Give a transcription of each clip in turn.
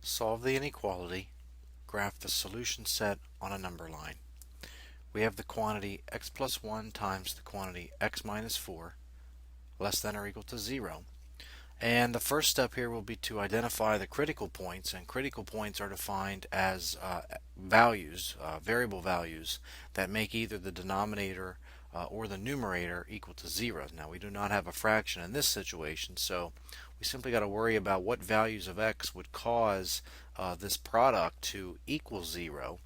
Solve the inequality, graph the solution set on a number line. We have the quantity x plus 1 times the quantity x minus 4 less than or equal to 0. And the first step here will be to identify the critical points, and critical points are defined as variable values that make either the denominator or the numerator equal to 0. Now we do not have a fraction in this situation, so we simply got to worry about what values of x would cause this product to equal 0.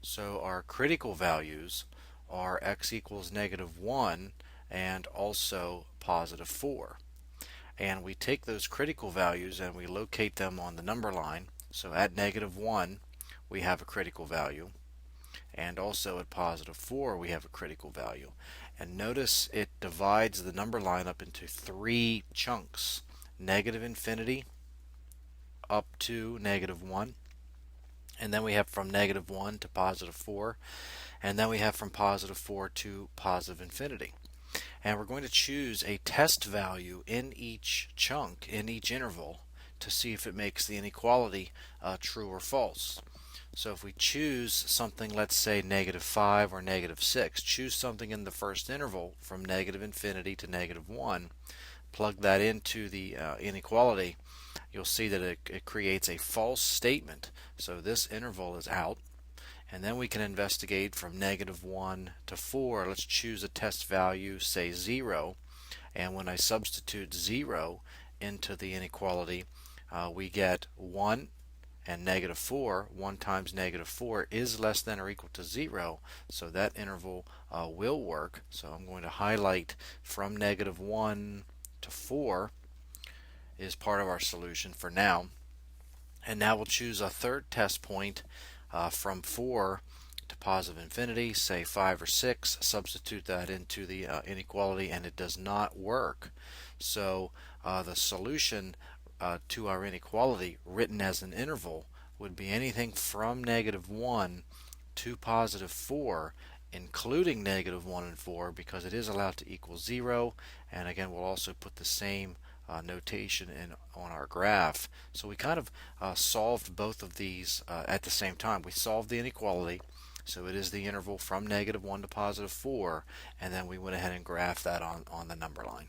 So our critical values are x equals -1 and also positive 4. And we take those critical values and we locate them on the number line. So at -1 we have a critical value, and also at positive 4 we have a critical value. And notice it divides the number line up into three chunks: -infinity up to -1, and then we have from -1 to positive 4, and then we have from positive 4 to positive infinity. And we're going to choose a test value in each chunk, in each interval, to see if it makes the inequality true or false. So if we choose something, let's say -5 or -6, choose something in the first interval from -infinity to -1, plug that into the inequality, you'll see that it creates a false statement. So this interval is out. And then we can investigate from -1 to 4. Let's choose a test value, say 0. And when I substitute 0 into the inequality, we get 1 and -4. 1 times -4 is less than or equal to 0. So that interval will work. So I'm going to highlight from -1 to 4 is part of our solution for now. And now we'll choose a third test point from 4 to positive infinity, say 5 or 6, substitute that into the inequality, and it does not work. So the solution to our inequality written as an interval would be anything from -1 to positive 4, including -1 and 4, because it is allowed to equal 0. And again, we'll also put the same notation in on our graph. So we kind of solved both of these at the same time. We solved the inequality, so it is the interval from -1 to positive 4, and then we went ahead and graphed that on the number line.